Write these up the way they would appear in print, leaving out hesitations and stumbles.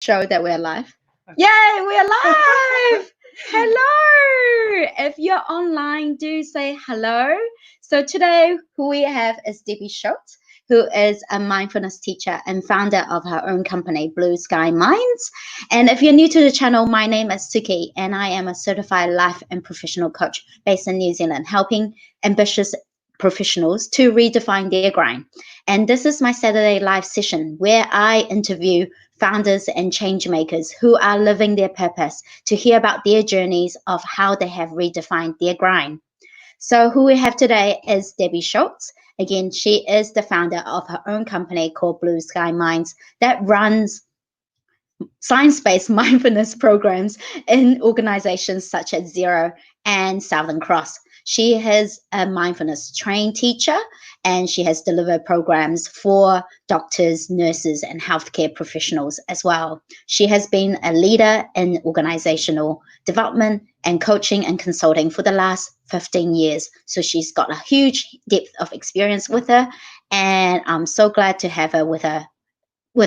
show that we're live. Yay, we're live! Hello! If you're online, do say hello. So today, who we have is Debbie Schultz, who is a mindfulness teacher and founder of her own company, BlueSkyMinds. And if you're new to the channel, my name is Suki, and I am a certified life and professional coach based in New Zealand, helping ambitious professionals to redefine their grind. And this is my Saturday live session where I interview founders and change makers who are living their purpose to hear about their journeys of how they have redefined their grind. So who we have today is Debbie Schultz. Again, she is the founder of her own company called BlueSkyMinds that runs science-based mindfulness programs in organizations such as Xero and Southern Cross. She is a mindfulness trained teacher, and she has delivered programs for doctors, nurses, and healthcare professionals as well. She has been a leader in organizational development and coaching and consulting for the last 15 years. So she's got a huge depth of experience with her, and I'm so glad to have her with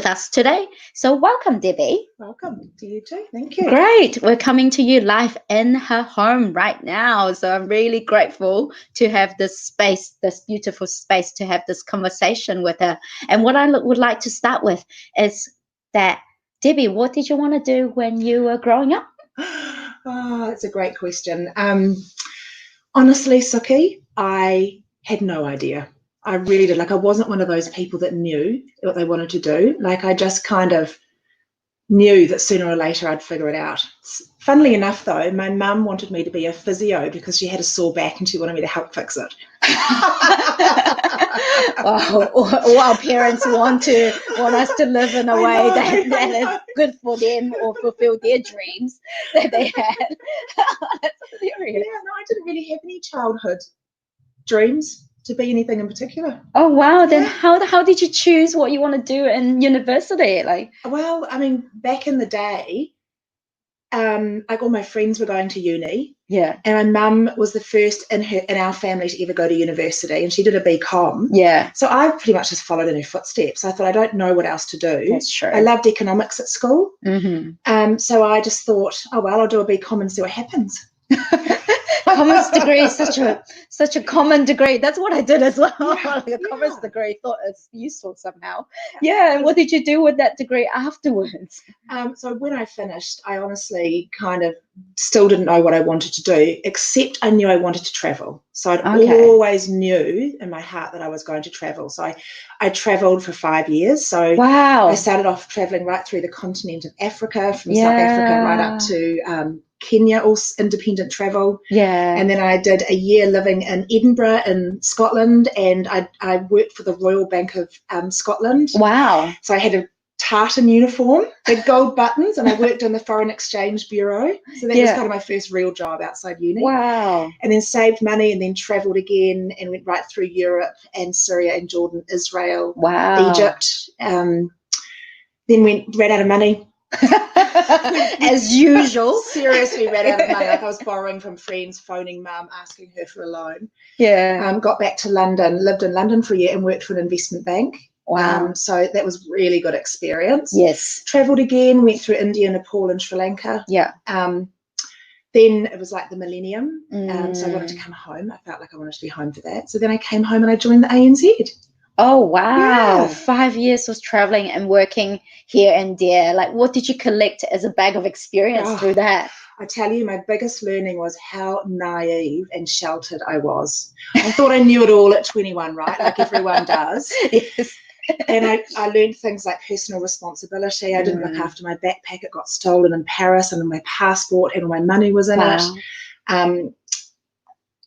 us today. So welcome, Debbie. Welcome to you too. Thank you. Great. We're coming to you live in her home right now. So I'm really grateful to have this space, this beautiful space to have this conversation with her. And what I would like to start with is that, Debbie, what did you want to do when you were growing up? Oh, that's a great question. Honestly, Suki, I had no idea. I really did. Like, I wasn't one of those people that knew what they wanted to do. Like, I just kind of knew that sooner or later I'd figure it out. Funnily enough, though, my mum wanted me to be a physio because she had a sore back and she wanted me to help fix it. Wow. All our parents want us to live in a way that is good for them or fulfill their dreams that they had. That's hilarious. Yeah, no, I didn't really have any childhood dreams to be anything in particular. Oh wow! Then how did you choose what you want to do in university? Like, well, I mean, back in the day, like all my friends were going to uni. Yeah. And my mum was the first in our family to ever go to university, and she did a BCom. Yeah. So I pretty much just followed in her footsteps. I thought, I don't know what else to do. That's true. I loved economics at school. Mm-hmm. So I just thought, oh well, I'll do a BCom and see what happens. Commerce degree is such a common degree. That's what I did as well. A commerce degree, thought it's useful somehow. Yeah. And what did you do with that degree afterwards? So when I finished, I honestly kind of still didn't know what I wanted to do, except I knew I wanted to travel. So I'd always knew in my heart that I was going to travel. So I traveled for 5 years. So wow. I started off traveling right through the continent of Africa, from South Africa right up to Kenya, all independent travel. Yeah. And then I did a year living in Edinburgh in Scotland, and I worked for the Royal Bank of Scotland. Wow. So I had a tartan uniform, big gold buttons, and I worked in the Foreign Exchange Bureau. So that was kind of my first real job outside uni. Wow. And then saved money and then travelled again and went right through Europe and Syria and Jordan, Israel, Egypt. Then ran out of money. As usual. Seriously ran out of money. Like, I was borrowing from friends, phoning mum, asking her for a loan. Yeah. Got back to London, lived in London for a year and worked for an investment bank. Wow. So that was really good experience. Yes. Travelled again, went through India, Nepal and Sri Lanka. Yeah. Then it was like the millennium. So I wanted to come home. I felt like I wanted to be home for that. So then I came home and I joined the ANZ. Oh, wow. Yeah. 5 years was traveling and working here and there. Like, what did you collect as a bag of experience through that? I tell you, my biggest learning was how naive and sheltered I was. I thought I knew it all at 21, right? Like everyone does. Yes. And I learned things like personal responsibility. I didn't look after my backpack. It got stolen in Paris, and my passport and all my money was in it.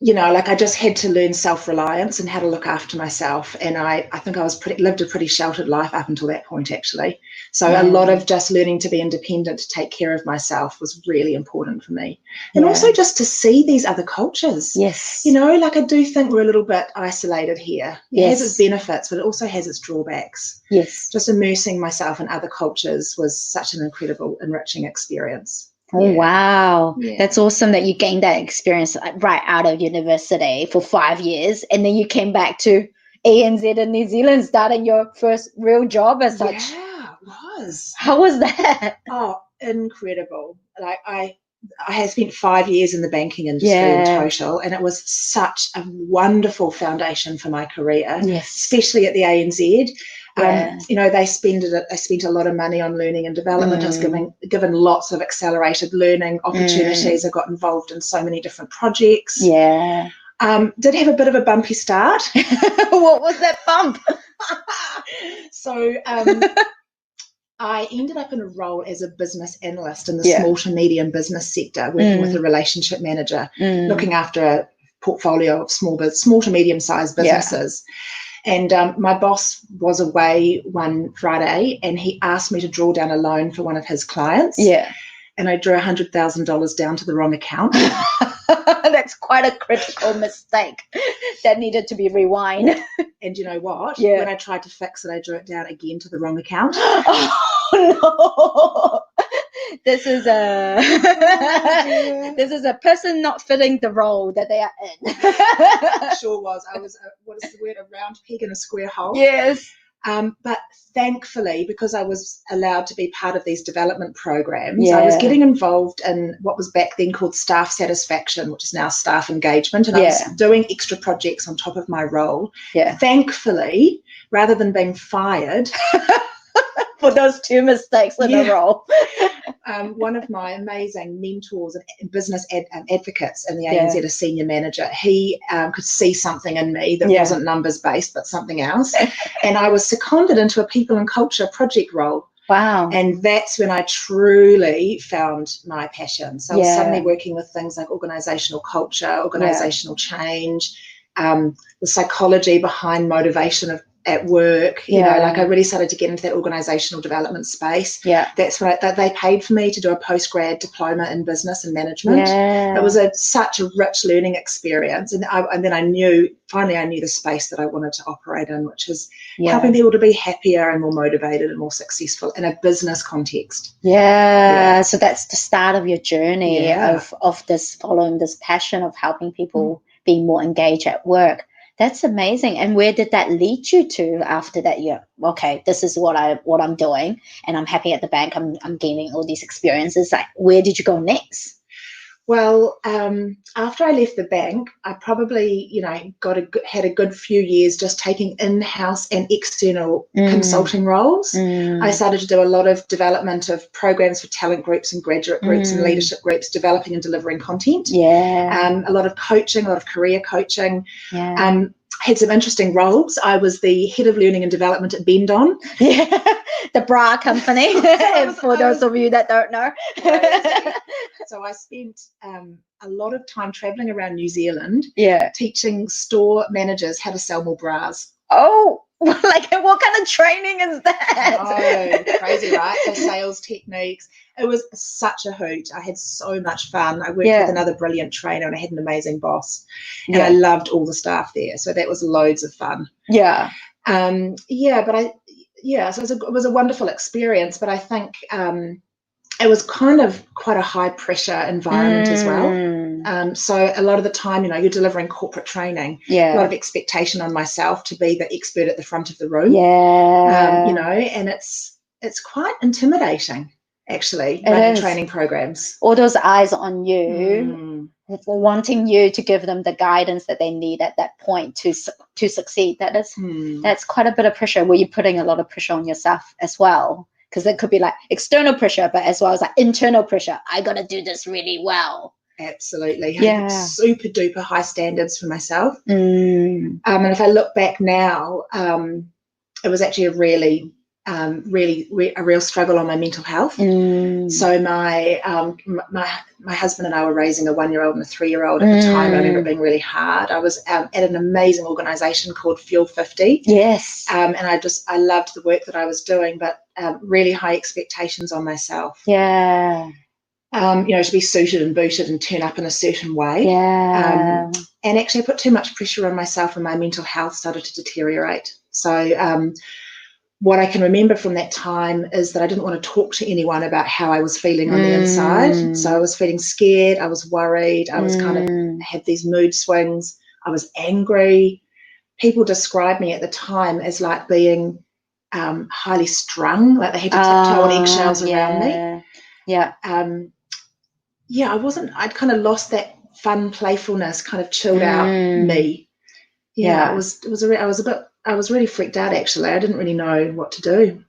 You know, like I just had to learn self-reliance and how to look after myself. And I think I lived a pretty sheltered life up until that point, actually. So a lot of just learning to be independent, to take care of myself was really important for me. And also just to see these other cultures. Yes. You know, like I do think we're a little bit isolated here. It has its benefits, but it also has its drawbacks. Yes. Just immersing myself in other cultures was such an incredible, enriching experience. Oh, wow. Yeah. That's awesome that you gained that experience right out of university for 5 years. And then you came back to ANZ in New Zealand, starting your first real job as such. Yeah, it was. was. How was that? Oh, incredible. Like I had spent 5 years in the banking industry in total, and it was such a wonderful foundation for my career, especially at the ANZ. You know, they spent a lot of money on learning and development. I was given lots of accelerated learning opportunities. I got involved in so many different projects. Did have a bit of a bumpy start. What was that bump? So I ended up in a role as a business analyst in the small to medium business sector, working with a relationship manager, looking after a portfolio of small to medium-sized businesses. And my boss was away one Friday, and he asked me to draw down a loan for one of his clients. And I drew $100,000 down to the wrong account. That's quite a critical mistake that needed to be rewind. And you know what? When I tried to fix it, I drew it down again to the wrong account. Oh no! This is a person not fitting the role that they are in. It sure was. I was what is the word? A round peg in a square hole. Yes. But thankfully, because I was allowed to be part of these development programs, I was getting involved in what was back then called staff satisfaction, which is now staff engagement. And I was doing extra projects on top of my role. Thankfully, rather than being fired for those two mistakes in a row. One of my amazing mentors and business advocates in the ANZ, a senior manager, he could see something in me that wasn't numbers-based, but something else. And I was seconded into a people and culture project role. Wow. And that's when I truly found my passion. So I was suddenly working with things like organisational culture, organisational change, the psychology behind motivation at work, you know, like I really started to get into that organisational development space. That's when they paid for me to do a postgrad diploma in business and management. It was such a rich learning experience, and then I knew the space that I wanted to operate in, which is helping people to be happier and more motivated and more successful in a business context. So that's the start of your journey of this, following this passion of helping people be more engaged at work. That's amazing. And where did that lead you to after that? Okay, this is what I'm doing, and I'm happy at the bank. I'm gaining all these experiences. Like, where did you go next? Well, after I left the bank, I probably, had a good few years just taking in-house and external consulting roles. I started to do a lot of development of programs for talent groups and graduate groups and leadership groups, developing and delivering content. A lot of coaching, a lot of career coaching. Had some interesting roles. I was the head of learning and development at Bendon. The bra company, for those of you that don't know. So I spent a lot of time traveling around New Zealand, teaching store managers how to sell more bras. Oh, like what kind of training is that? Oh, crazy, right? The sales techniques. It was such a hoot. I had so much fun. I worked with another brilliant trainer, and I had an amazing boss. And I loved all the staff there. So that was loads of fun. So it was a wonderful experience, but I think it was kind of quite a high pressure environment as well. So a lot of the time, you're delivering corporate training, a lot of expectation on myself to be the expert at the front of the room. And it's quite intimidating, actually, running training programs. All those eyes on you, wanting you to give them the guidance that they need at that point to succeed. That's quite a bit of pressure. Were you putting a lot of pressure on yourself as well? Because it could be like external pressure, but as well as like internal pressure. I got to do this really well. Absolutely. I had super duper high standards for myself. And if I look back now, it was actually a real struggle on my mental health. So my husband and I were raising a 1-year-old and a 3-year-old at the time. I remember it being really hard. I was at an amazing organisation called Fuel 50. And I loved the work that I was doing, but really high expectations on myself. To be suited and booted and turn up in a certain way. And actually I put too much pressure on myself, and my mental health started to deteriorate. So what I can remember from that time is that I didn't want to talk to anyone about how I was feeling on the inside. So I was feeling scared. I was worried. I was kind of had these mood swings. I was angry. People described me at the time as like being highly strung, like they had to tiptoe on eggshells around me. Yeah. I'd kind of lost that fun playfulness, kind of chilled out me. I was really freaked out, actually. I didn't really know what to do.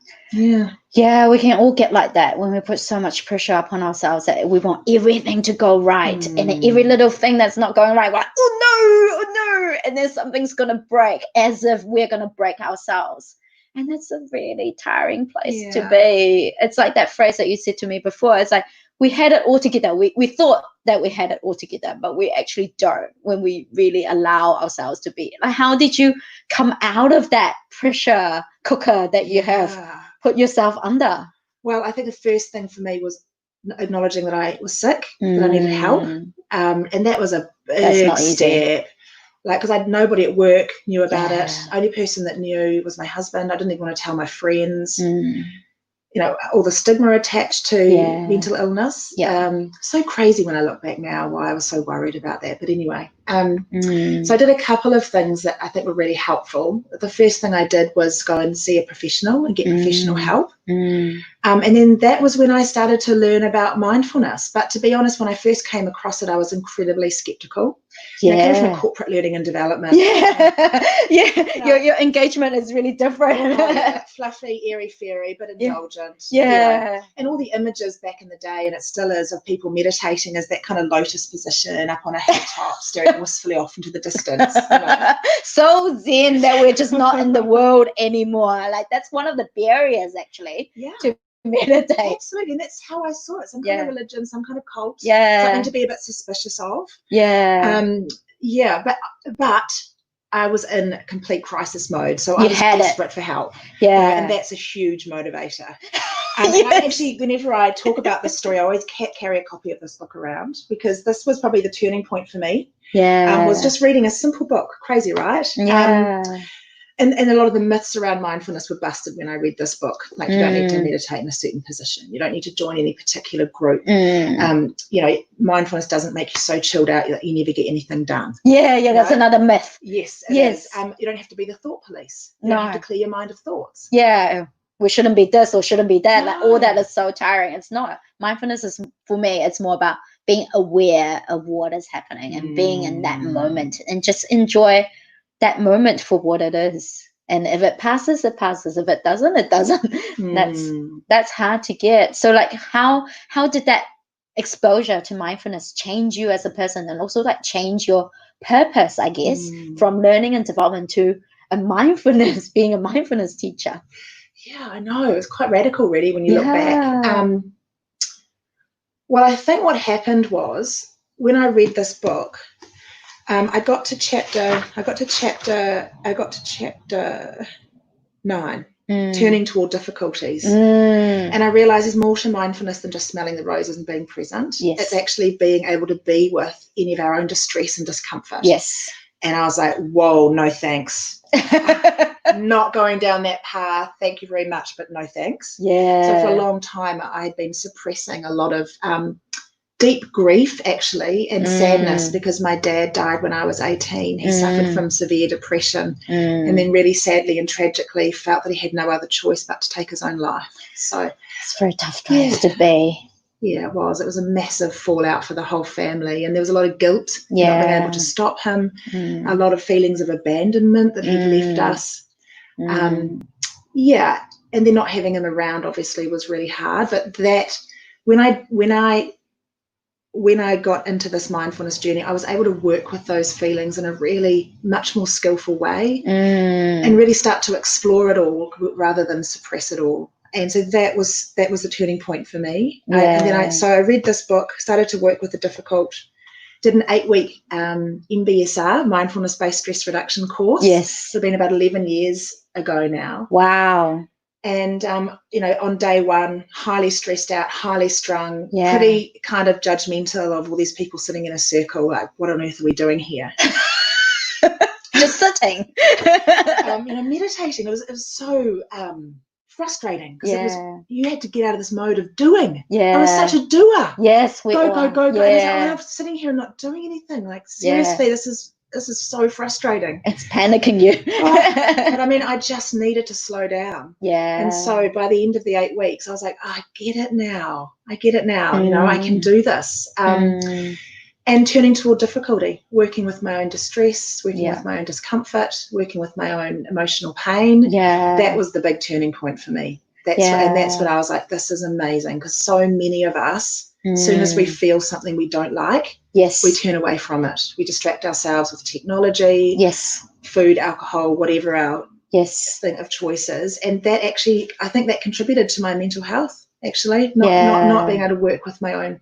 Yeah, we can all get like that when we put so much pressure upon ourselves that we want everything to go right, and every little thing that's not going right, we're like, oh no, and then something's gonna break, as if we're gonna break ourselves. And that's a really tiring place to be. It's like that phrase that you said to me before. It's like, we had it all together. We thought that we had it all together, but we actually don't when we really allow ourselves to be. Like, how did you come out of that pressure cooker that you have put yourself under? Well, I think the first thing for me was acknowledging that I was sick, that I needed help. And that was a big step. Like, because nobody at work knew about it. Only person that knew was my husband. I didn't even want to tell my friends. You know, all the stigma attached to mental illness. So crazy when I look back now why I was so worried about that. But anyway, so I did a couple of things that I think were really helpful. The first thing I did was go and see a professional and get professional help. And then that was when I started to learn about mindfulness. But to be honest, when I first came across it, I was incredibly skeptical. I came from corporate learning and development. Your engagement is really different. Fluffy, airy-fairy, but indulgent. And all the images back in the day, and it still is, of people meditating as that kind of lotus position up on a hilltop, staring wistfully off into the distance. So zen that we're just not in the world anymore. Like, that's one of the barriers, actually, to meditate. Absolutely, and that's how I saw it. Some kind of religion, some kind of cult, something to be a bit suspicious of. But I was in complete crisis mode, so I was desperate for help. And that's a huge motivator. I actually, whenever I talk about this story, I always carry a copy of this book around, because this was probably the turning point for me. Was just reading a simple book. Crazy, right? And a lot of the myths around mindfulness were busted when I read this book. Like, you don't need to meditate in a certain position. You don't need to join any particular group. You know, mindfulness doesn't make you so chilled out that you never get anything done. That's another myth. Yes, it is. You don't have to be the thought police. You don't have to clear your mind of thoughts. We shouldn't be this or shouldn't be that. Like, all that is so tiring. It's not. Mindfulness is, for me, it's more about being aware of what is happening and being in that moment, and just enjoy that moment for what it is. And if it passes, it passes. If it doesn't, it doesn't. That's hard to get. So, like, how did that exposure to mindfulness change you as a person, and also like change your purpose, I guess, from learning and development to being a mindfulness teacher? I know, it was quite radical, really, when you look back. Well, I think what happened was, when I read this book, I got to chapter 9, turning toward difficulties. And I realized there's more to mindfulness than just smelling the roses and being present. It's actually being able to be with any of our own distress and discomfort. And I was like, whoa, no thanks. Not going down that path. Thank you very much, but no thanks. So for a long time, I had been suppressing a lot of deep grief, actually, and sadness, because my dad died when I was 18. He suffered from severe depression, and then really sadly and tragically felt that he had no other choice but to take his own life. So it's a very tough place to be. It was. It was a massive fallout for the whole family, and there was a lot of guilt not being able to stop him, a lot of feelings of abandonment that he'd left us. And then not having him around obviously was really hard. But that when I got into this mindfulness journey, I was able to work with those feelings in a really much more skillful way, and really start to explore it all rather than suppress it all. And so that was the turning point for me. And then I read this book, started to work with the difficult, did an 8-week MBSR, mindfulness-based stress reduction course. It's been about 11 years ago now. Wow. And, on day one, highly stressed out, highly strung, pretty kind of judgmental of all these people sitting in a circle, like, what on earth are we doing here? Just sitting. Meditating, it was so frustrating, because you had to get out of this mode of doing. I was such a doer. Yes, we go. are. And I'm sitting here and not doing anything. Like, seriously, this is this is so frustrating. It's panicking you. But I mean, I just needed to slow down. Yeah. And so by the end of the 8 weeks, I was like, I get it now. I get it now. You know, I can do this. And turning toward difficulty, working with my own distress, working with my own discomfort, working with my own emotional pain. Yeah. That was the big turning point for me. And that's when I was like, this is amazing, because so many of us, as soon as we feel something we don't like, we turn away from it. We distract ourselves with technology, food, alcohol, whatever our thing of choices. And that actually, I think that contributed to my mental health, actually, not being able to work with my own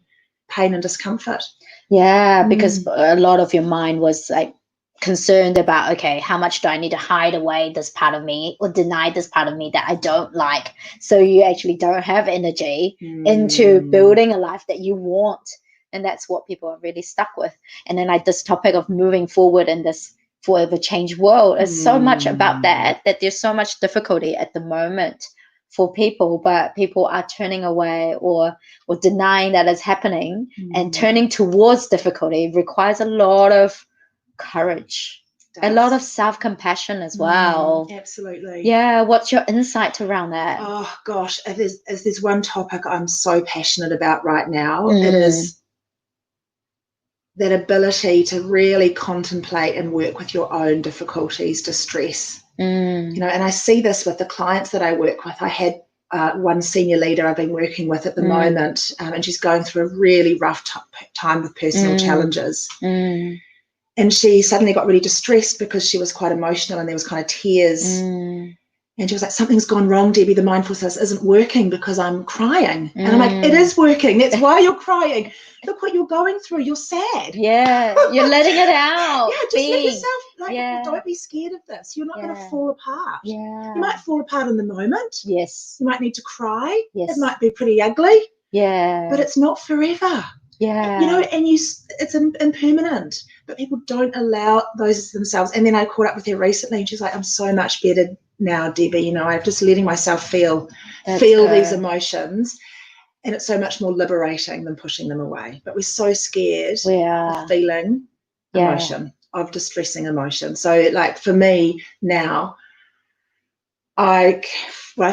pain and discomfort. Yeah, because a lot of your mind was like concerned about, okay, how much do I need to hide away this part of me or deny this part of me that I don't like? So you actually don't have energy into building a life that you want. And that's what people are really stuck with. And then like this topic of moving forward in this forever change world is so much about that there's so much difficulty at the moment for people, but people are turning away or denying that it's happening, and turning towards difficulty requires a lot of courage, a lot of self-compassion as well. Absolutely. Yeah. What's your insight around that? Oh gosh, if there's one topic I'm so passionate about right now, it is that ability to really contemplate and work with your own difficulties, distress. You know, and I see this with the clients that I work with. I had one senior leader I've been working with at the moment, and she's going through a really rough time with personal challenges. And she suddenly got really distressed because she was quite emotional, and there was kind of tears. And she was like, something's gone wrong, Debbie. The mindfulness isn't working because I'm crying. And I'm like, it is working. That's why you're crying. Look what you're going through. You're sad. Yeah, you're letting it out. Yeah, just let yourself, don't be scared of this. You're not going to fall apart. Yeah. You might fall apart in the moment. Yes. You might need to cry. Yes. It might be pretty ugly. Yeah. But it's not forever. Yeah. You know, and it's impermanent. But people don't allow those themselves. And then I caught up with her recently, and she's like, I'm so much better now, Debbie. You know, I'm just letting myself feel these emotions. And it's so much more liberating than pushing them away. But we're so scared of feeling emotion, of distressing emotion. So, like, for me now, I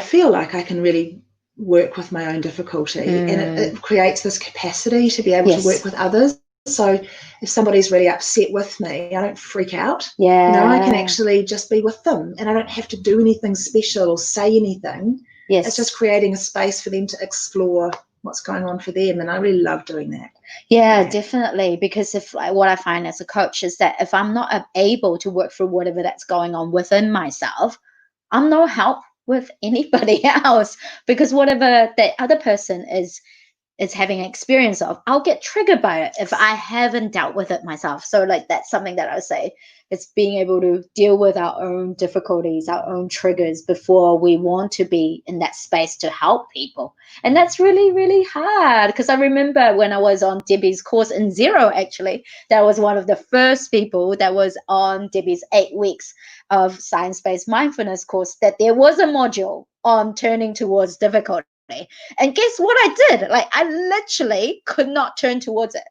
feel like I can really work with my own difficulty, and it creates this capacity to be able to work with others. So if somebody's really upset with me, I don't freak out. Yeah. You know, I can actually just be with them, and I don't have to do anything special or say anything. Yes. It's just creating a space for them to explore what's going on for them, and I really love doing that. Yeah, definitely. Because what I find as a coach is that if I'm not able to work through whatever that's going on within myself, I'm no help with anybody else, because whatever the other person is having an experience of, I'll get triggered by it if I haven't dealt with it myself. So like that's something that I would say, it's being able to deal with our own difficulties, our own triggers before we want to be in that space to help people. And that's really, really hard, because I remember when I was on Debbie's course in Xero, actually, that was one of the first people that was on Debbie's 8 weeks of science-based mindfulness course, that there was a module on turning towards difficulty. And guess what I did? Like, I literally could not turn towards it.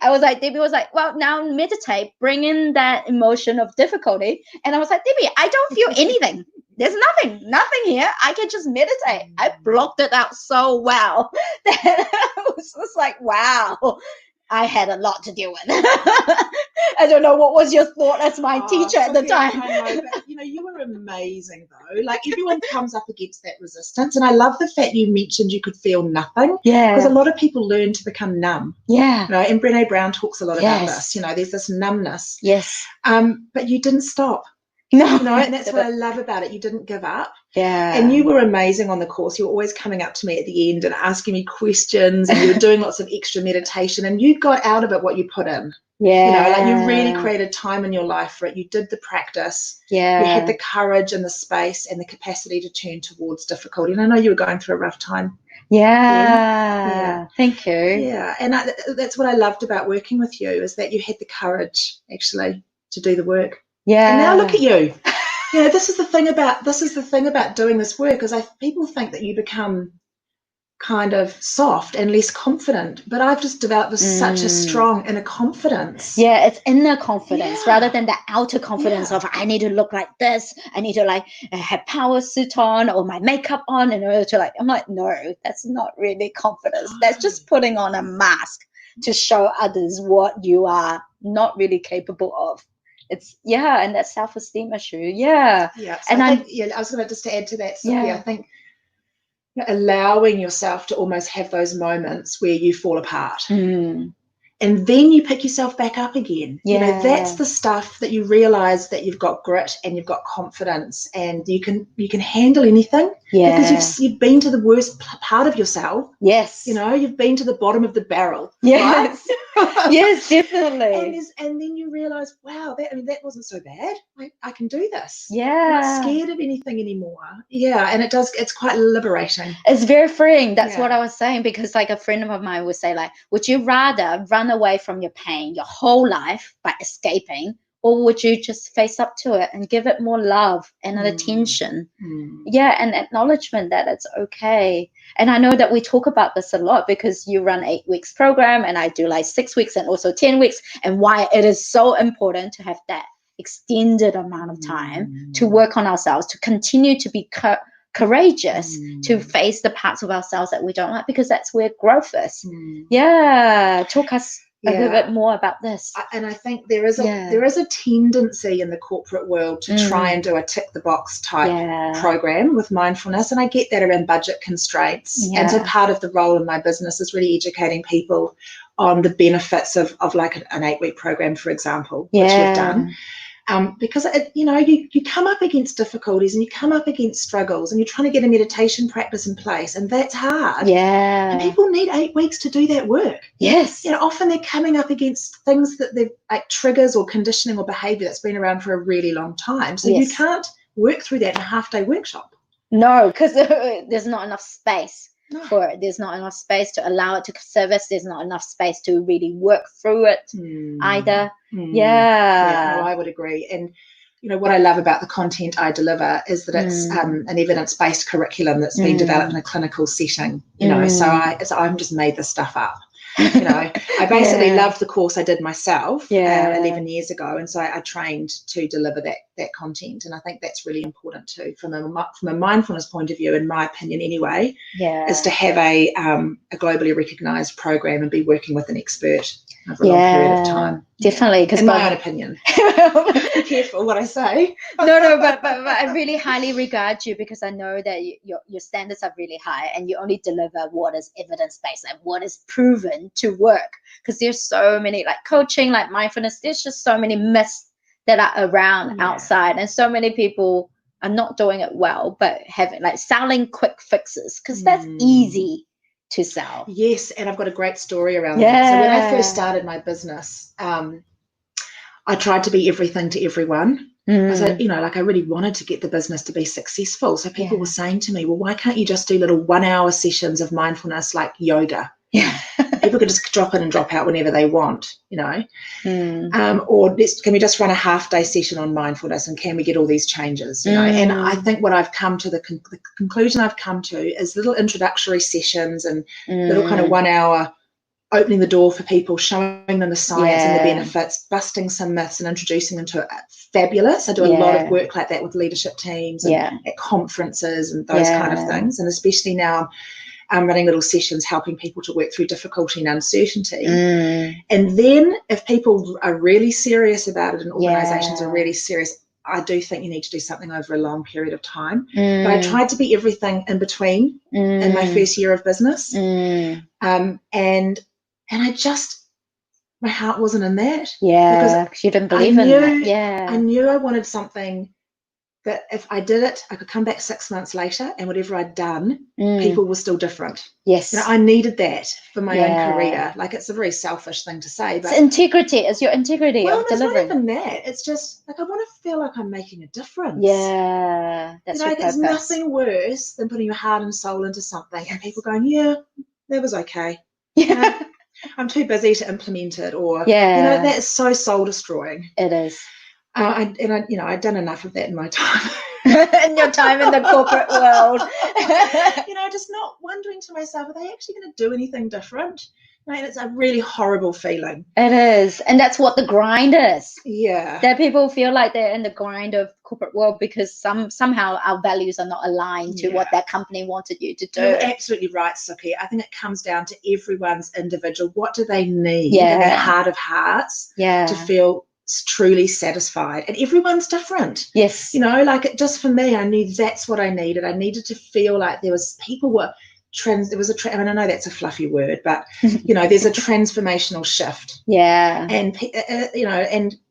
I was like, Debbie was like, well, now meditate, bring in that emotion of difficulty. And I was like, Debbie, I don't feel anything. There's nothing here. I can just meditate. I blocked it out so well that I was just like, wow, I had a lot to deal with. I don't know, what was your thought as my teacher at the time? I know, but you know, you were amazing though. Like, everyone comes up against that resistance, and I love the fact you mentioned you could feel nothing. Yeah. Because a lot of people learn to become numb. Yeah. You know, and Brené Brown talks a lot about this. You know, there's this numbness. Yes. But you didn't stop. No. You know, and that's what I love about it. You didn't give up. Yeah. And you were amazing on the course. You were always coming up to me at the end and asking me questions, and you were doing lots of extra meditation, and you got out of it what you put in. Yeah. You know, like, you really created time in your life for it. You did the practice. Yeah. You had the courage and the space and the capacity to turn towards difficulty. And I know you were going through a rough time. Yeah. Thank you. Yeah. And that's what I loved about working with you, is that you had the courage actually to do the work. Yeah. And now look at you. You know, this is the thing about doing this work, is people think that you become kind of soft and less confident, but I've just developed this such a strong inner confidence. Yeah, it's inner confidence rather than the outer confidence of I need to look like this, I need to like have power suit on or my makeup on in order to like, I'm like, no, that's not really confidence. That's just putting on a mask to show others what you are not really capable of. It's and that self-esteem issue. So And I think, I was going to just add to that, Sophia, I think allowing yourself to almost have those moments where you fall apart. And then you pick yourself back up again. You know, that's the stuff that you realize that you've got grit and you've got confidence and you can handle anything because you've been to the worst part of yourself. Yes. You know, you've been to the bottom of the barrel. Yes. Right? Yes, definitely. And then you realize, wow, that wasn't so bad. I can do this. Yeah. I'm not scared of anything anymore. Yeah, and it's quite liberating. It's very freeing. That's what I was saying, because like a friend of mine would say, like, would you rather run away from your pain your whole life by escaping, or would you just face up to it and give it more love and attention? And acknowledgement that it's okay. And I know that we talk about this a lot because you run 8 weeks program and I do like 6 weeks and also 10 weeks, and why it is so important to have that extended amount of time to work on ourselves, to continue to be courageous, to face the parts of ourselves that we don't like, because that's where growth is. Talk us a little bit more about this. And I think there is a tendency in the corporate world to try and do a tick the box type program with mindfulness, and I get that around budget constraints. And so part of the role in my business is really educating people on the benefits of like an 8-week program, for example, which we've done. Because you come up against difficulties and you come up against struggles and you're trying to get a meditation practice in place, and that's hard. And people need 8 weeks to do that work. Yes. Often they're coming up against things that they've like triggers or conditioning or behavior that's been around for a really long time. So you can't work through that in a half-day workshop. No, because there's not enough space. For it. There's not enough space to allow it to service. There's not enough space to really work through it either. Yeah, no, I would agree. And what I love about the content I deliver is that it's an evidence-based curriculum that's been developed in a clinical setting. So I'm just made this stuff up. I basically loved the course I did myself 11 years ago, and so I trained to deliver that content, and I think that's really important too from a mindfulness point of view, in my opinion anyway, is to have a globally recognised program and be working with an expert over a long period of time. Definitely, because in my own opinion. Be careful what I say. No, but I really highly regard you, because I know that your standards are really high, and you only deliver what is evidence-based and what is proven to work. Because there's so many, like coaching, like mindfulness, there's just so many myths that are around outside, and so many people are not doing it well, but having like selling quick fixes, because that's easy to sell. Yes, and I've got a great story around that. So when I first started my business, I tried to be everything to everyone. So, I really wanted to get the business to be successful. So people were saying to me, well, why can't you just do little 1-hour sessions of mindfulness like yoga? People could just drop in and drop out whenever they want, or can we just run a half-day session on mindfulness, and can we get all these changes, And I think what I've come to, the conclusion I've come to, is little introductory sessions and little kind of 1 hour opening the door for people, showing them the science and the benefits, busting some myths and introducing them to it. Fabulous. I do a lot of work like that with leadership teams and at conferences and those kind of things, and especially now I'm running little sessions helping people to work through difficulty and uncertainty. And then if people are really serious about it and organisations are really serious, I do think you need to do something over a long period of time. But I tried to be everything in between in my first year of business. And I just, my heart wasn't in that. Because you didn't believe in that. I knew I wanted something that if I did it, I could come back 6 months later and whatever I'd done, people were still different. Yes. I needed that for my own career. Like, it's a very selfish thing to say, but it's integrity. It's your integrity of delivering. It's not even that. It's just like, I want to feel like I'm making a difference. That's your there's purpose. nothing worse than putting your heart and soul into something and people going, that was okay. I'm too busy to implement it, or that is so soul destroying. It is. I'd done enough of that in my time. in your time in the corporate world. Just not wondering to myself, are they actually going to do anything different? It's a really horrible feeling. It is. And that's what the grind is. Yeah. That people feel like they're in the grind of corporate world because somehow our values are not aligned to what that company wanted you to do. You're absolutely right, Suki. I think it comes down to everyone's individual. What do they need in their heart of hearts to feel truly satisfied? And everyone's different. Yes. Just for me, I knew that's what I needed. I needed to feel like there was I know that's a fluffy word, but there's a transformational shift. Yeah. And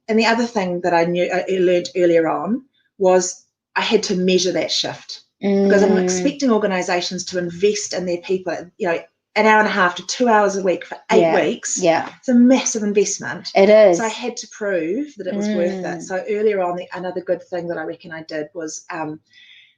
and the other thing that I learned earlier on was I had to measure that shift, because I'm expecting organisations to invest in their people, an hour and a half to 2 hours a week for 8 weeks. Yeah. It's a massive investment. It is. So I had to prove that it was worth it. So earlier on, another good thing that I reckon I did was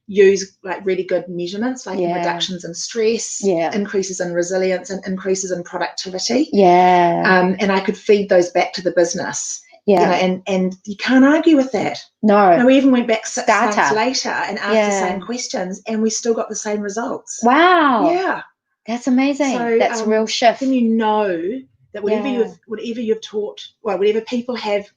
use really good measurements, like reductions in stress, increases in resilience, and increases in productivity. And I could feed those back to the business. And you can't argue with that. No. We even went back 6 months later and asked the same questions, and we still got the same results. Wow. Yeah. That's amazing. So, that's a real shift. Then that whatever people have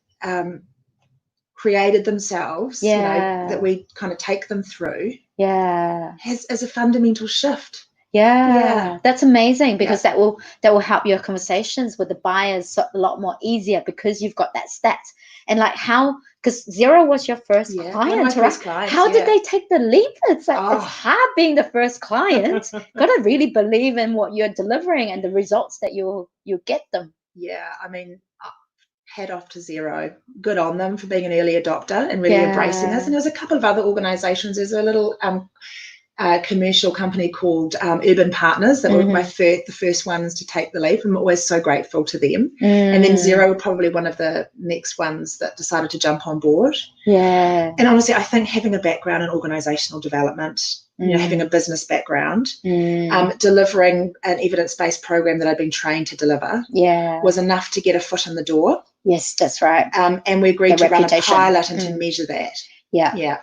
created themselves, that we kind of take them through, as a fundamental shift. That's amazing, because that will help your conversations with the buyers a lot more easier, because you've got that stats. And because Xero was your first client, right? How did they take the leap? It's it's hard being the first client. Got to really believe in what you're delivering and the results that you get them. Head off to Xero. Good on them for being an early adopter and really embracing this. And there's a couple of other organisations. There's a little commercial company called Urban Partners that were the first ones to take the leap. I'm always so grateful to them. And then Xero were probably one of the next ones that decided to jump on board. And honestly, I think having a background in organisational development, having a business background, delivering an evidence-based program that I'd been trained to deliver was enough to get a foot in the door. Yes, that's right. And we agreed to run a pilot and to measure that.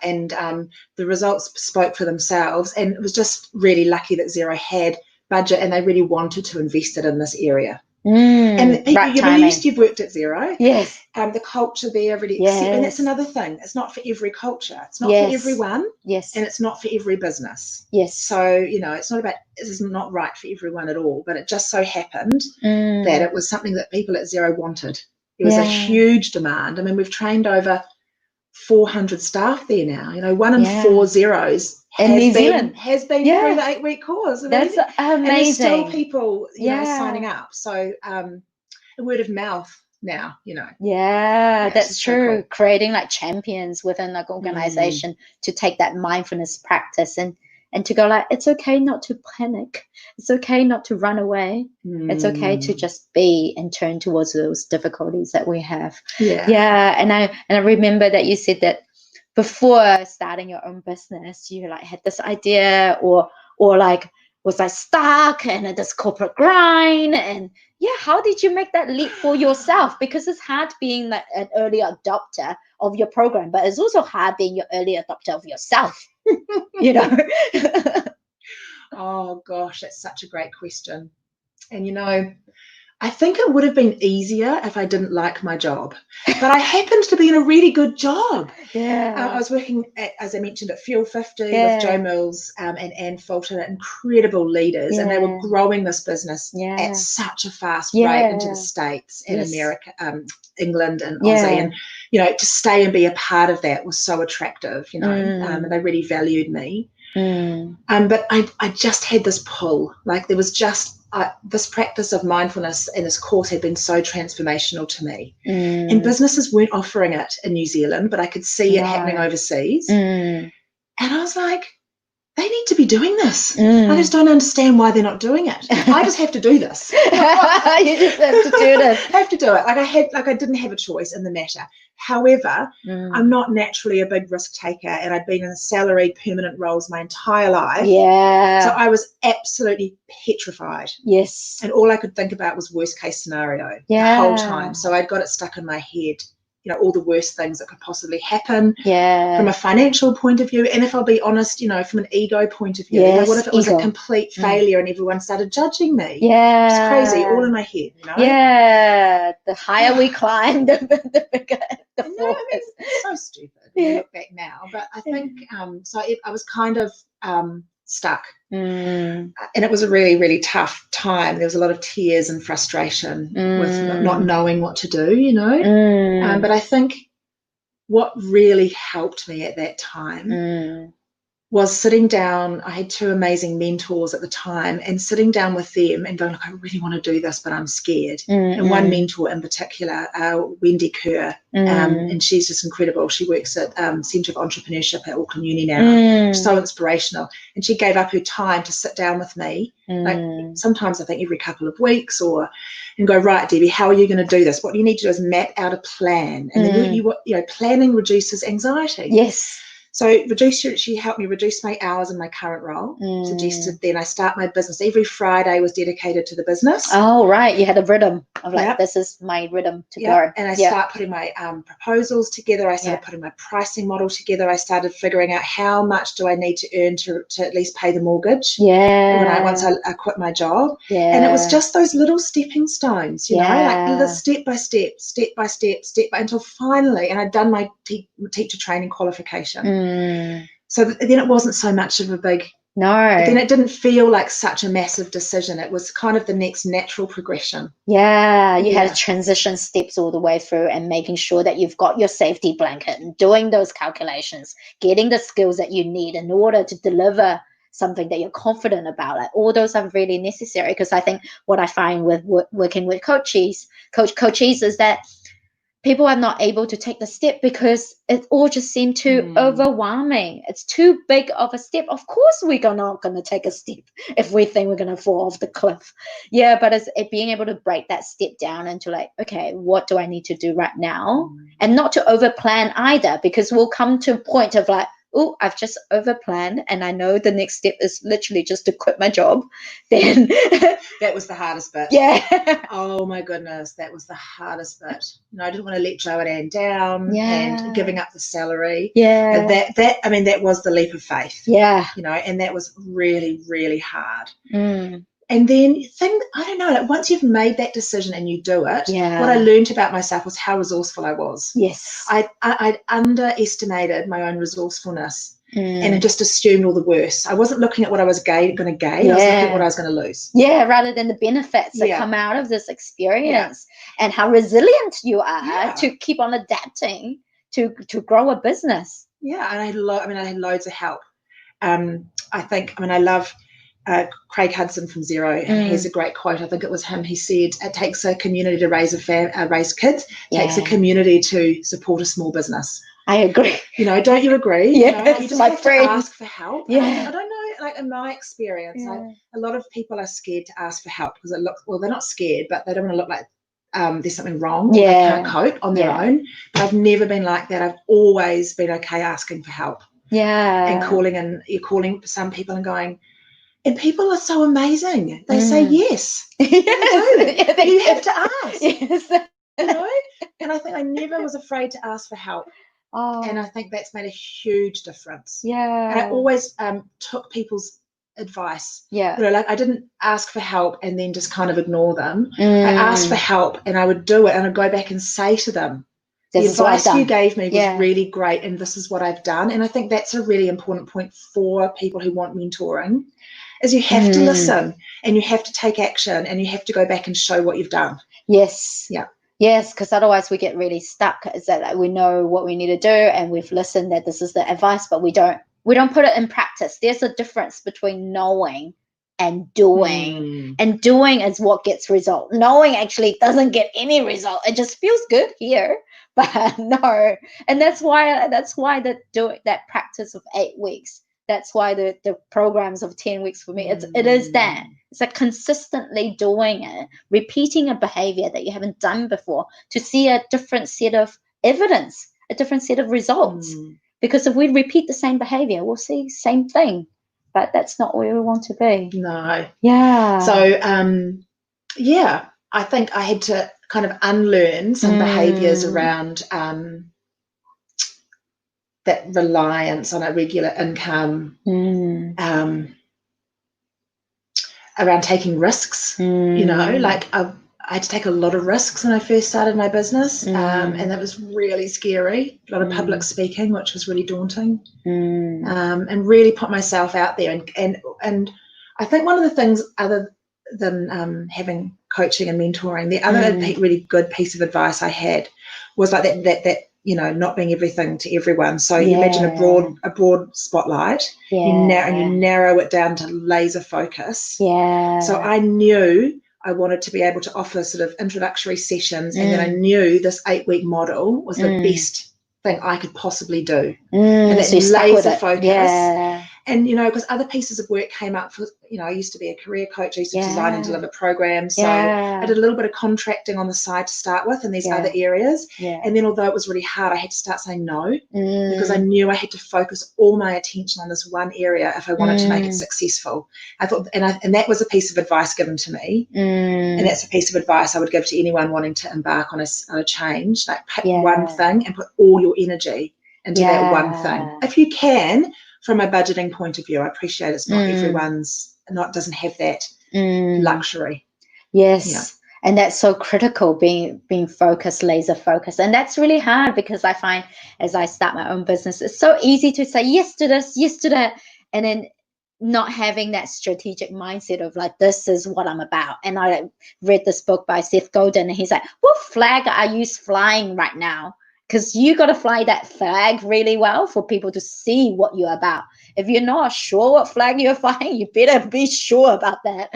And the results spoke for themselves, and it was just really lucky that Xero had budget and they really wanted to invest it in this area. And people, you've worked at Xero. Yes. The culture there really accepts, and that's another thing. It's not for every culture. It's not for everyone. Yes. And it's not for every business. Yes. So, it's not about, this is not right for everyone at all, but it just so happened that it was something that people at Xero wanted. There was a huge demand. we've trained over 400 staff there now. 1 in 4 Xeros in New Zealand has been through the 8-week course. That's amazing. And there's still people, signing up. So word of mouth now, that's true. Cool. Creating champions within organization to take that mindfulness practice and to go it's okay not to panic. It's okay not to run away. It's okay to just be and turn towards those difficulties that we have. And I remember that you said that before starting your own business, you had this idea or was stuck in this corporate grind, and how did you make that leap for yourself? Because it's hard being an early adopter of your program, but it's also hard being your early adopter of yourself. Oh gosh, that's such a great question. And I think it would have been easier if I didn't like my job, but I happened to be in a really good job. I was working as I mentioned, at Fuel 50 with Joe Mills and Anne Fulton, incredible leaders, and they were growing this business at such a fast rate into the States and America, England and Aussie, and to stay and be a part of that was so attractive. And they really valued me. But I just had this pull, there was just this practice of mindfulness and this course had been so transformational to me. And businesses weren't offering it in New Zealand, but I could see it happening overseas. And I was like, they need to be doing this. I just don't understand why they're not doing it. I just have to do this. You just have to do this. Have to do it. I didn't have a choice in the matter. However, I'm not naturally a big risk taker, and I'd been in salaried permanent roles my entire life. So I was absolutely petrified. Yes. And all I could think about was worst case scenario the whole time. So I'd got it stuck in my head all the worst things that could possibly happen Yeah. from a financial point of view. And if I'll be honest, from an ego point of view, Yes, what if it was ego. a complete failure and everyone started judging me? Yeah. It's crazy, all in my head, Yeah. The higher we climb, the bigger the fall is. It's so stupid when you look back now. But I think, so I was kind of stuck. And it was a really, really tough time. There was a lot of tears and frustration with not knowing what to do, But I think what really helped me at that time was sitting down. I had two amazing mentors at the time, and sitting down with them and going, look, I really want to do this, but I'm scared. And one mentor in particular, Wendy Kerr, and she's just incredible. She works at Centre of Entrepreneurship at Auckland Uni now. So inspirational. And she gave up her time to sit down with me, like sometimes I think every couple of weeks, and go, right, Debbie, how are you going to do this? What you need to do is map out a plan. And then planning reduces anxiety. Yes. So she helped me reduce my hours in my current role. Suggested then I start my business. Every Friday was dedicated to the business. Oh, right. You had a rhythm of like, this is my rhythm to go. And I start putting my proposals together. I started putting my pricing model together. I started figuring out how much do I need to earn to at least pay the mortgage. Once I quit my job. And it was just those little stepping stones, like the step by step, until finally, and I'd done my teacher training qualification. So then it wasn't so much of a big then it didn't feel like such a massive decision. It was kind of the next natural progression. You had transition steps all the way through, and making sure that you've got your safety blanket and doing those calculations, getting the skills that you need in order to deliver something that you're confident about. Like, all those are really necessary, because I think what I find with working with coaches is that people are not able to take the step because it all just seemed too overwhelming. It's too big of a step. Of course, we're not going to take a step if we think we're going to fall off the cliff. But it's being able to break that step down into like, okay, what do I need to do right now? And not to over plan either, because we'll come to a point of like, oh, I've just overplanned and I know the next step is literally just to quit my job. Then that was the hardest bit. Oh my goodness, that was the hardest bit. I didn't want to let Joe and Anne down, and giving up the salary. And that was the leap of faith. And that was really, really hard. And then I don't know, like once you've made that decision and you do it, what I learned about myself was how resourceful I was. I underestimated my own resourcefulness and just assumed all the worst. I wasn't looking at what I was going to gain. I was looking at what I was going to lose. Rather than the benefits that come out of this experience and how resilient you are to keep on adapting to grow a business. And I had loads of help. I love Craig Hudson from Xero, and he has a great quote. I think it was him. He said, "It takes a community to raise kids. It takes a community to support a small business." I agree. Don't you agree? You just have to ask for help. I don't know. Like in my experience, a lot of people are scared to ask for help because it looks they're not scared, but they don't want to look like there's something wrong. Or they can't cope on their own. But I've never been like that. I've always been okay asking for help. And you're calling some people and going. And people are so amazing. They say yes. They do. You have to ask. And I think I never was afraid to ask for help. And I think that's made a huge difference. And I always took people's advice. Like I didn't ask for help and then just kind of ignore them. I asked for help and I would do it, and I'd go back and say to them, the advice you gave me was really great, and this is what I've done. And I think that's a really important point for people who want mentoring, is you have to listen and you have to take action and you have to go back and show what you've done. Yes, because otherwise we get really stuck. Is that like we know what we need to do and we've listened that this is the advice, but we don't put it in practice. There's a difference between knowing and doing. And doing is what gets result. Knowing actually doesn't get any result. It just feels good here, but no. And that's why that practice of 8 weeks. That's why the programs of 10 weeks for me, it is that. It's like consistently doing it, repeating a behavior that you haven't done before to see a different set of evidence, a different set of results. Because if we repeat the same behavior, we'll see the same thing. But that's not where we want to be. No. Yeah. So, I think I had to kind of unlearn some behaviours around that reliance on a regular income, around taking risks. You know, like I had to take a lot of risks when I first started my business, and that was really scary. A lot of public speaking, which was really daunting, and really put myself out there. And I think one of the things, other than having coaching and mentoring, the other really good piece of advice I had was like that you know, not being everything to everyone. So you imagine a broad spotlight, you narrow it down to laser focus. So I knew I wanted to be able to offer sort of introductory sessions, and then I knew this 8-week model was the best thing I could possibly do. And that So laser focus. And, you know, because other pieces of work came up for, you know, I used to be a career coach. I used to design and deliver programs. So I did a little bit of contracting on the side to start with in these other areas. And then although it was really hard, I had to start saying no, because I knew I had to focus all my attention on this one area if I wanted to make it successful. I thought, and that was a piece of advice given to me. And that's a piece of advice I would give to anyone wanting to embark on a change. Like pick one thing and put all your energy into that one thing. If you can, from a budgeting point of view, I appreciate it's not everyone's, doesn't have that luxury. Yes. And that's so critical, being focused, laser focused. And that's really hard, because I find as I start my own business, it's so easy to say yes to this, yes to that, and then not having that strategic mindset of like, this is what I'm about. And I read this book by Seth Godin, and he's like, what flag are you flying right now? Because you got to fly that flag really well for people to see what you're about. If you're not sure what flag you're flying, you better be sure about that.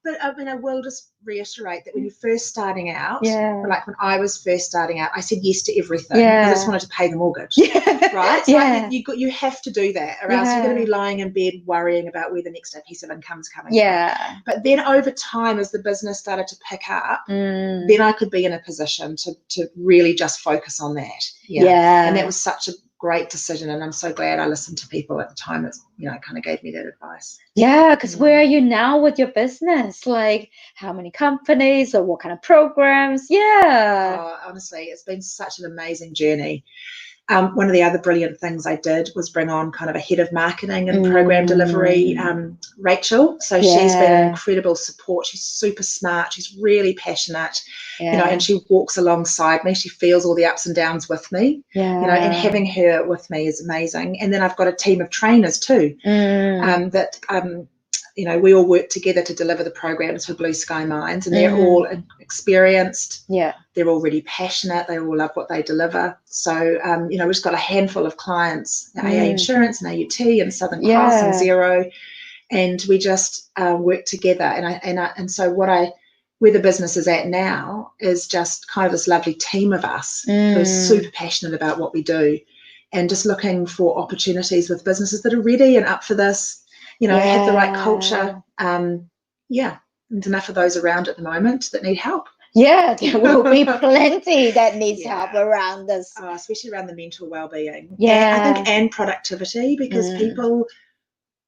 But I mean, I will just reiterate that when you're first starting out, like when I was first starting out, I said yes to everything because I just wanted to pay the mortgage, right? So you have to do that, or else you're going to be lying in bed worrying about where the next piece of income's coming from. But then over time, as the business started to pick up, then I could be in a position to really just focus on that. And that was such a great decision, and I'm so glad I listened to people at the time that, you know, kind of gave me that advice. Because where are you now with your business? Like, how many companies or what kind of programs? Honestly, it's been such an amazing journey. One of the other brilliant things I did was bring on kind of a head of marketing and program delivery, Rachel. So she's been an incredible support. She's super smart. She's really passionate, you know, and she walks alongside me. She feels all the ups and downs with me, you know, and having her with me is amazing. And then I've got a team of trainers too, you know, we all work together to deliver the programs for BlueSkyMinds, and they're all experienced. They're all really passionate. They all love what they deliver. So, you know, we've just got a handful of clients, AA Insurance and AUT and Southern Cross and Xero, and we just work together. And so where the business is at now is just kind of this lovely team of us who are super passionate about what we do, and just looking for opportunities with businesses that are ready and up for this. You know, have the right culture. And enough of those around at the moment that need help. There will be plenty that needs help around this. Especially around the mental well-being. I think, and productivity, because people,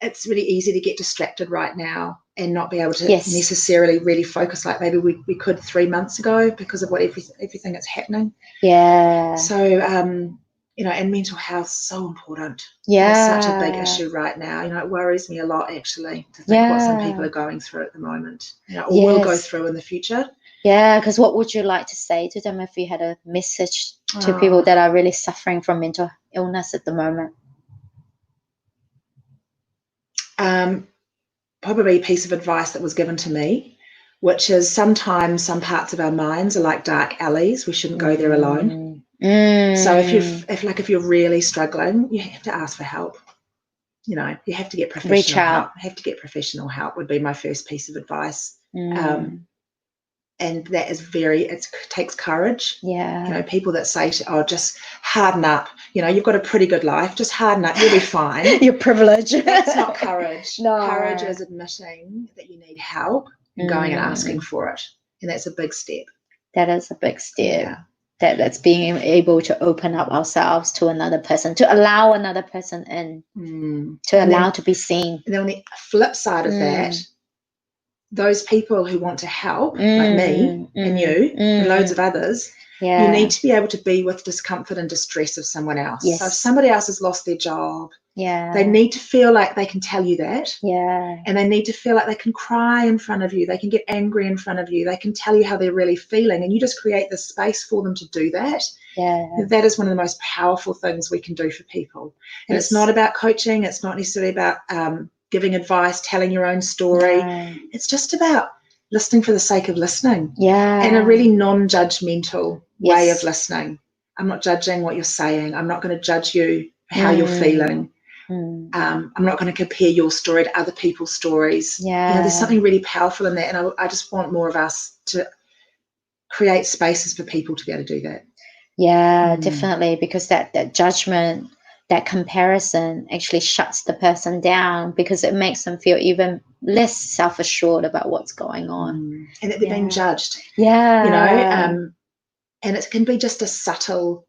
it's really easy to get distracted right now and not be able to necessarily really focus like maybe we could 3 months ago because of what everything that's happening. So, you know, and mental health is so important. It's such a big issue right now. You know, it worries me a lot, actually, to think what some people are going through at the moment, you know, or will go through in the future. Because what would you like to say to them if you had a message to people that are really suffering from mental illness at the moment? Probably a piece of advice that was given to me, which is sometimes some parts of our minds are like dark alleys. We shouldn't go there alone. So if you're really struggling, you have to ask for help. You know, you have to get professional help. Have to get professional help would be my first piece of advice. And that is it takes courage. You know, people that say, just harden up. You know, you've got a pretty good life. Just harden up. You'll be fine. You're privileged. That's not courage. Courage is admitting that you need help and going and asking for it. And that's a big step. That is a big step. That's being able to open up ourselves to another person, to allow another person in, to allow to be seen. And then on the flip side of that, those people who want to help, like me and you and loads of others, you need to be able to be with discomfort and distress of someone else. Yes. So if somebody else has lost their job, Yeah. they need to feel like they can tell you that. Yeah. And they need to feel like they can cry in front of you. They can get angry in front of you. They can tell you how they're really feeling. And you just create the space for them to do that. Yeah. That is one of the most powerful things we can do for people. And it's not about coaching. It's not necessarily about giving advice, telling your own story. No. It's just about listening for the sake of listening. Yeah. And a really non-judgmental way of listening. I'm not judging what you're saying. I'm not going to judge you for how you're feeling. I'm not going to compare your story to other people's stories. Yeah. You know, there's something really powerful in that. And I just want more of us to create spaces for people to be able to do that. Yeah, definitely. Because that judgment, that comparison actually shuts the person down, because it makes them feel even less self-assured about what's going on. And that they're being judged. Yeah. You know, and it can be just a subtle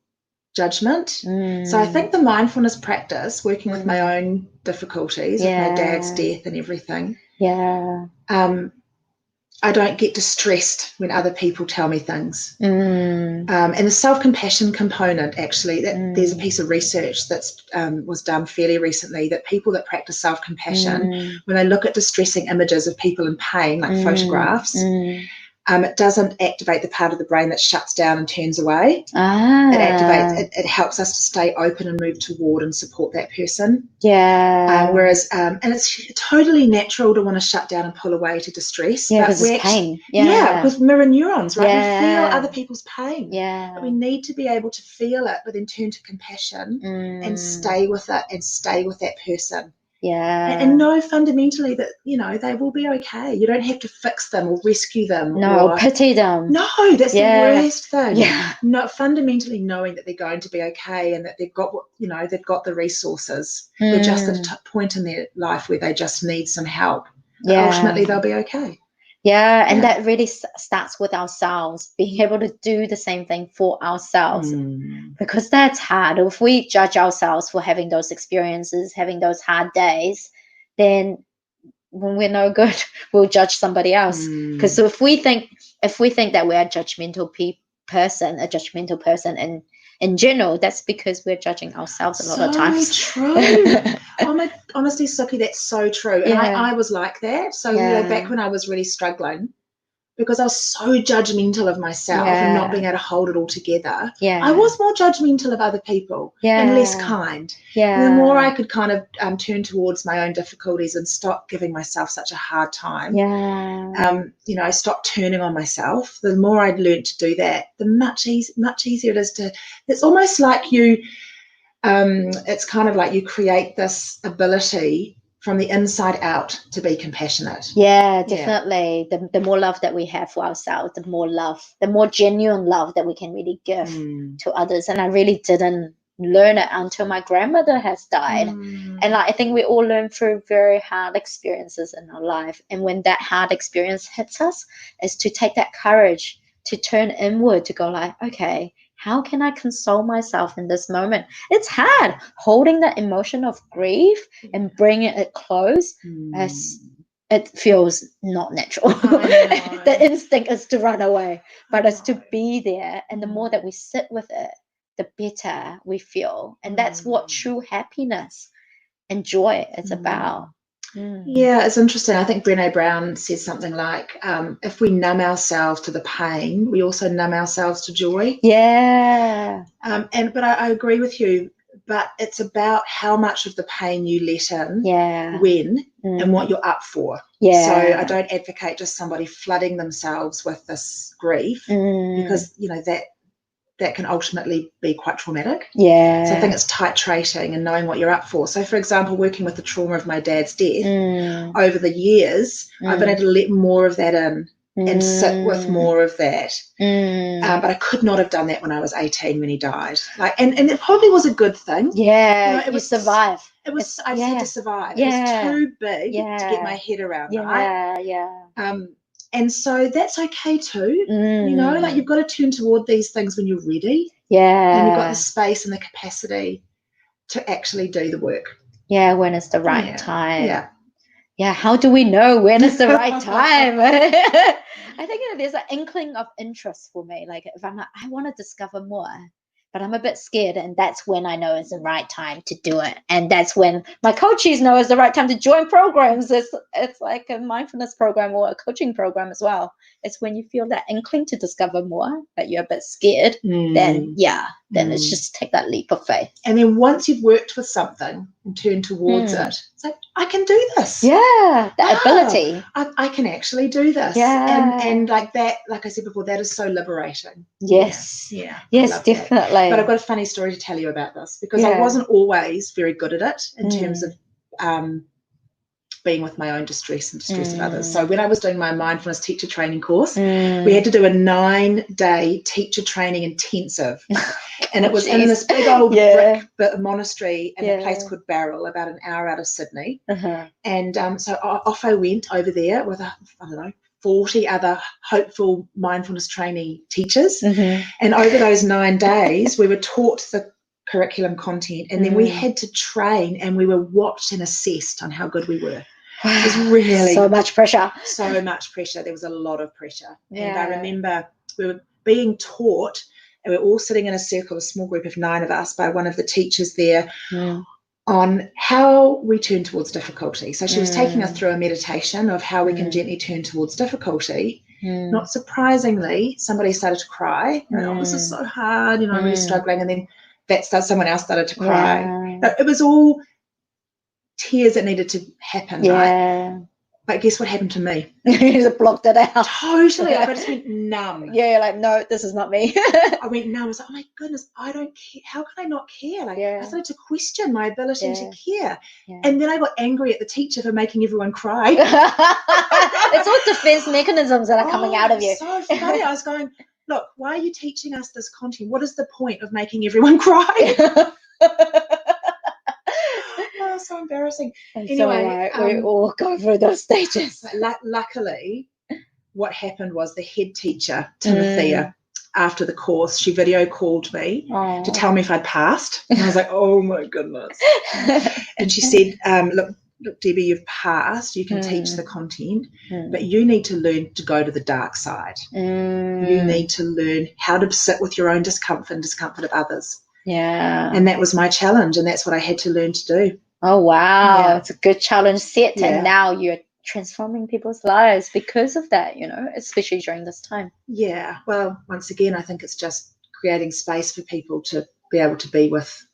judgment. So I think the mindfulness practice, working with my own difficulties, with my dad's death and everything, I don't get distressed when other people tell me things. And the self-compassion component, actually, there's a piece of research that's was done fairly recently, that people that practice self-compassion, when they look at distressing images of people in pain, like photographs, it doesn't activate the part of the brain that shuts down and turns away. It activates. It helps us to stay open and move toward and support that person. Yeah. Whereas, and it's totally natural to want to shut down and pull away to distress. Yeah, but because it's pain. Yeah, because mirror neurons, right? Yeah. We feel other people's pain. Yeah. But we need to be able to feel it, but then turn to compassion and stay with it and stay with that person. Yeah. And know fundamentally that, you know, they will be okay. You don't have to fix them or rescue them. No, or pity them. No, that's the worst thing. Yeah. No, fundamentally knowing that they're going to be okay and that they've got, you know, they've got the resources. They're just at a point in their life where they just need some help. But ultimately, they'll be okay. Yeah, and that really starts with ourselves, being able to do the same thing for ourselves, because that's hard. If we judge ourselves for having those experiences, having those hard days, then when we're no good, we'll judge somebody else. Because if we think that we're a judgmental person, and in general, that's because we're judging ourselves a lot of times. So true. Honestly, Suki, that's so true. And I was like that. So, you know, back when I was really struggling, because I was so judgmental of myself and not being able to hold it all together, I was more judgmental of other people and less kind. And the more I could kind of turn towards my own difficulties and stop giving myself such a hard time, you know, I stopped turning on myself. The more I'd learned to do that, the much easier it is to. It's almost like you. It's kind of like you create this ability from the inside out to be compassionate. Yeah, definitely. The more love that we have for ourselves, the more genuine love that we can really give to others. And I really didn't learn it until my grandmother has died. And I think we all learn through very hard experiences in our life. And when that hard experience hits us, is to take that courage to turn inward, to go like, okay, how can I console myself in this moment? It's hard holding that emotion of grief and bringing it close. As it feels not natural. The instinct is to run away, but it's to be there. And the more that we sit with it, the better we feel. And that's what true happiness and joy is about. Yeah, it's interesting. I think Brené Brown says something like, if we numb ourselves to the pain, we also numb ourselves to joy. Yeah. But I agree with you. But it's about how much of the pain you let in, when, and what you're up for. Yeah. So I don't advocate just somebody flooding themselves with this grief, because, you know, that can ultimately be quite traumatic. Yeah. So I think it's titrating and knowing what you're up for. So, for example, working with the trauma of my dad's death, over the years, I've been able to let more of that in and sit with more of that. But I could not have done that when I was 18 when he died. And it probably was a good thing. Yeah, you know, it was survive. I just had to survive. It was too big to get my head around, right? And so that's okay too. You know, like you've got to turn toward these things when you're ready. Yeah. And you've got the space and the capacity to actually do the work. Yeah, when it's the right time. Yeah. yeah, how do we know when is the right time? I think there's an inkling of interest for me. Like if I'm like, I want to discover more, but I'm a bit scared, and that's when I know it's the right time to do it. And that's when my coaches know it's the right time to join programs. It's like a mindfulness program or a coaching program as well. It's when you feel that inkling to discover more, but you're a bit scared, then it's just take that leap of faith. And then once you've worked with something and turned towards it, it's like, I can do this. Yeah, the ability. I can actually do this. Yeah. And like that, like I said before, that is so liberating. Yes. Yeah. Yes, definitely. That. But I've got a funny story to tell you about this, because I wasn't always very good at it in terms of being with my own distress and distress of others. So when I was doing my mindfulness teacher training course, we had to do a 9-day teacher training intensive. And it was in this big old brick monastery in a place called Barrel, about an hour out of Sydney. And so off I went over there with, 40 other hopeful mindfulness trainee teachers. And over those 9 days, we were taught the curriculum content, and then we had to train, and we were watched and assessed on how good we were. It was really so much pressure. So much pressure. There was a lot of pressure. And I remember we were being taught, and we were all sitting in a circle, a small group of 9 of us, by one of the teachers there, on how we turn towards difficulty. So she was taking us through a meditation of how we can gently turn towards difficulty. Not surprisingly, somebody started to cry. Oh, this is so hard, I'm really struggling. And then someone else started to cry. It was all tears that needed to happen, right? But guess what happened to me? You just blocked it out. Totally. I just went numb. Yeah, you're like, no, this is not me. I went numb. I was like, oh my goodness, I don't care. How can I not care? Like, I started to question my ability to care. And then I got angry at the teacher for making everyone cry. It's all defense mechanisms that are coming out of you. So funny. I was going, look, why are you teaching us this content? What is the point of making everyone cry? Oh, so embarrassing. Anyway, we all go through those stages. Luckily, what happened was the head teacher, Timothea, after the course, she video called me to tell me if I'd passed. And I was like, oh my goodness. And she said, look, Debbie, you've passed. You can teach the content, but you need to learn to go to the dark side. You need to learn how to sit with your own discomfort and discomfort of others. Yeah. And that was my challenge, and that's what I had to learn to do. Oh, wow. It's a good challenge set. And now you're transforming people's lives because of that, especially during this time. Yeah. Well, once again, I think it's just creating space for people to be able to be with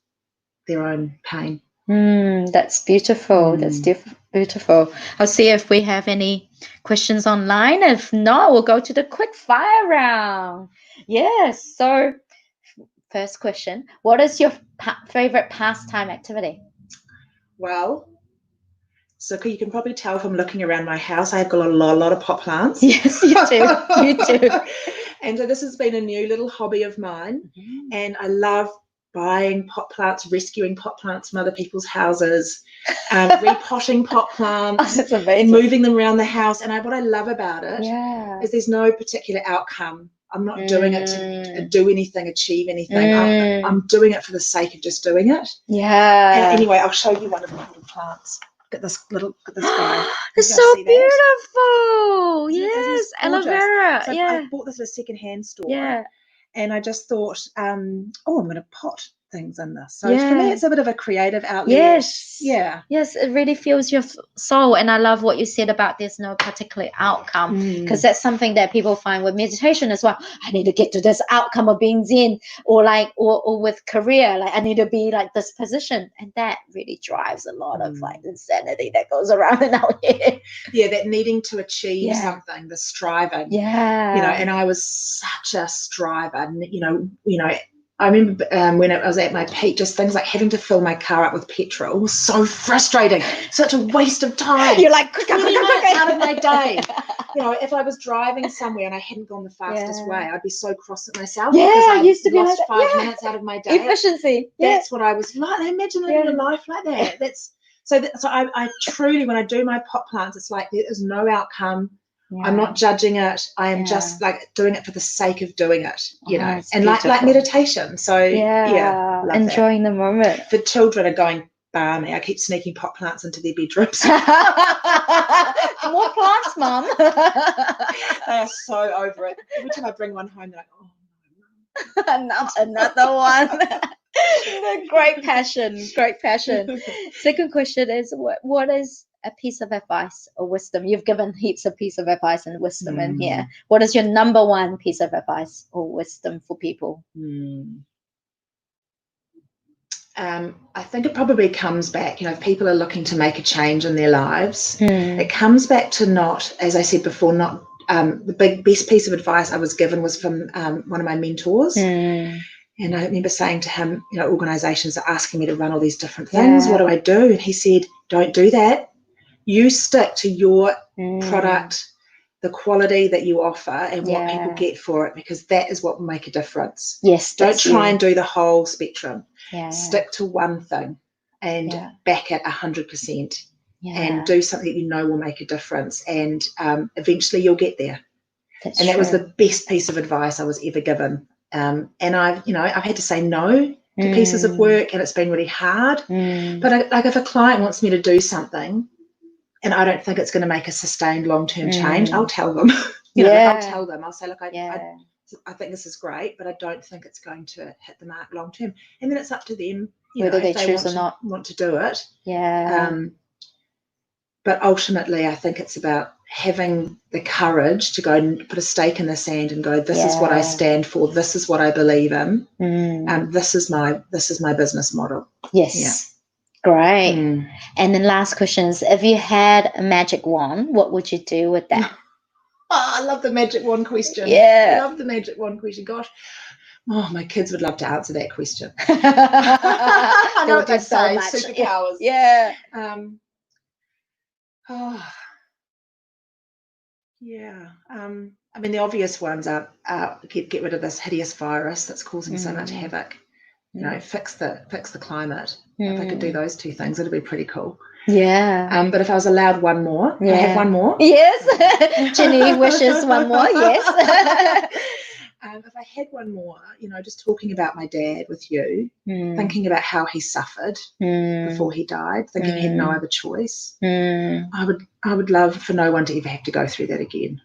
their own pain. That's beautiful. That's beautiful. I'll see if we have any questions online. If not, we'll go to the quick fire round. Yes. So first question, what is your favorite pastime activity? Well, so you can probably tell from looking around my house, I've got a lot of pot plants. Yes, you do. You do. And so this has been a new little hobby of mine. And I love buying pot plants, rescuing pot plants from other people's houses, repotting pot plants, That's amazing. moving them around the house. And what I love about it is there's no particular outcome. I'm not doing it to do anything, achieve anything. I'm doing it for the sake of just doing it. Yeah. And anyway, I'll show you one of the little plants. Look at this guy. It's so beautiful. Yes, aloe vera. So I bought this at a secondhand store. Yeah. And I just thought, I'm going to pot things in this. So for me, it's a bit of a creative outlet. Yes. Yeah. Yes, it really fills your soul. And I love what you said about there's no particular outcome, because that's something that people find with meditation as well. I need to get to this outcome of being Zen, or with career, like I need to be like this position. And that really drives a lot of like insanity that goes around in our head. Yeah, that needing to achieve something, the striving. Yeah. And I was such a striver. And, I remember when I was at my peak, just things like having to fill my car up with petrol was so frustrating, such a waste of time. You're like, 20 minutes out of my day. If I was driving somewhere and I hadn't gone the fastest way, I'd be so cross at myself. Yeah, because I used to be like lost 5 minutes out of my day. Efficiency. That's what I was like. Imagine living a life like that. So I truly, when I do my pot plants, it's like there is no outcome. Yeah. I'm not judging it. I am just like doing it for the sake of doing it, and like meditation. So enjoying the moment. The children are going balmy. I keep sneaking pot plants into their bedrooms. More plants, Mum. They are so over it. Every time I bring one home, they're like, oh, Another one. Great passion. Second question is, what is a piece of advice or wisdom? You've given heaps of piece of advice and wisdom in here. What is your number one piece of advice or wisdom for people? I think it probably comes back, if people are looking to make a change in their lives, it comes back to not, as I said before, not the best piece of advice I was given was from one of my mentors. And I remember saying to him, organisations are asking me to run all these different things. What do I do? And he said, don't do that. You stick to your product, the quality that you offer and what people get for it, because that is what will make a difference. Yes. Don't try and do the whole spectrum. Yeah. Stick to one thing and back it 100%. And do something that will make a difference. And eventually you'll get there. That was the best piece of advice I was ever given. And I've had to say no to pieces of work, and it's been really hard. But if a client wants me to do something and I don't think it's going to make a sustained long-term change, I'll tell them. I'll tell them. I'll say, look, I think this is great, but I don't think it's going to hit the mark long-term. And then it's up to them, whether they choose or not want to do it. Yeah. But ultimately, I think it's about having the courage to go and put a stake in the sand and go, this is what I stand for. This is what I believe in. This is my business model. Yes. Yeah. Great. And then last question is, if you had a magic wand, what would you do with that? I love the magic wand question. Yeah. I love the magic wand question. Gosh. Oh, my kids would love to answer that question. I know what they'd say. Superpowers. Yeah. The obvious ones are get rid of this hideous virus that's causing so much havoc. Fix the climate. If I could do those two things, it'd be pretty cool. Yeah. But if I was allowed one more, I have one more. Yes. Jenny wishes one more. Yes. If I had one more, just talking about my dad with you, thinking about how he suffered before he died, thinking he had no other choice. I would love for no one to ever have to go through that again.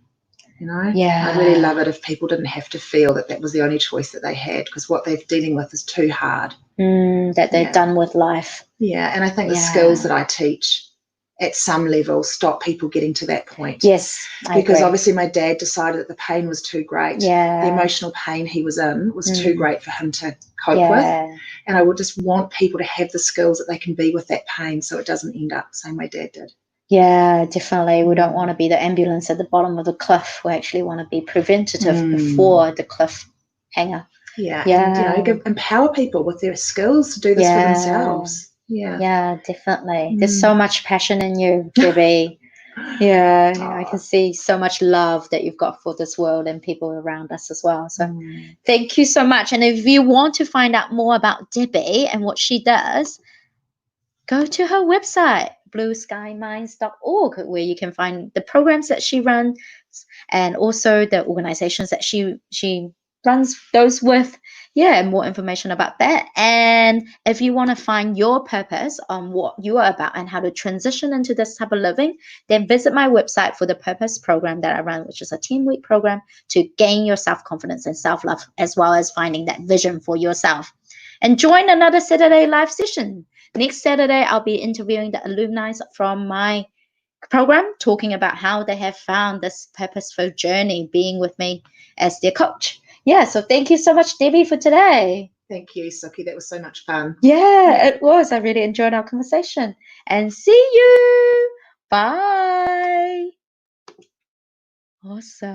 Yeah. I'd really love it if people didn't have to feel that was the only choice that they had, because what they're dealing with is too hard. That they're done with life. Yeah, and I think the skills that I teach at some level stop people getting to that point. Yes, because obviously my dad decided that the pain was too great. Yeah. The emotional pain he was in was too great for him to cope with. And I would just want people to have the skills that they can be with that pain, so it doesn't end up the same way Dad did. Yeah, definitely. We don't want to be the ambulance at the bottom of the cliff. We actually want to be preventative before the cliff hanger. Yeah. And, empower people with their skills to do this for themselves. Yeah, definitely. There's so much passion in you, Debbie. I can see so much love that you've got for this world and people around us as well. So thank you so much. And if you want to find out more about Debbie and what she does, go to her website, BlueSkyMinds.org, where you can find the programs that she runs and also the organizations that she runs those with. More information about that. And if you want to find your purpose on what you are about and how to transition into this type of living, then visit my website for the purpose program that I run, which is a 10-week program to gain your self-confidence and self-love, as well as finding that vision for yourself. And join another Saturday live session. Next Saturday, I'll be interviewing the alumni from my program, talking about how they have found this purposeful journey being with me as their coach. So thank you so much, Debbie, for today. Thank you, Suki. That was so much fun. It was. I really enjoyed our conversation. And see you. Bye. Awesome.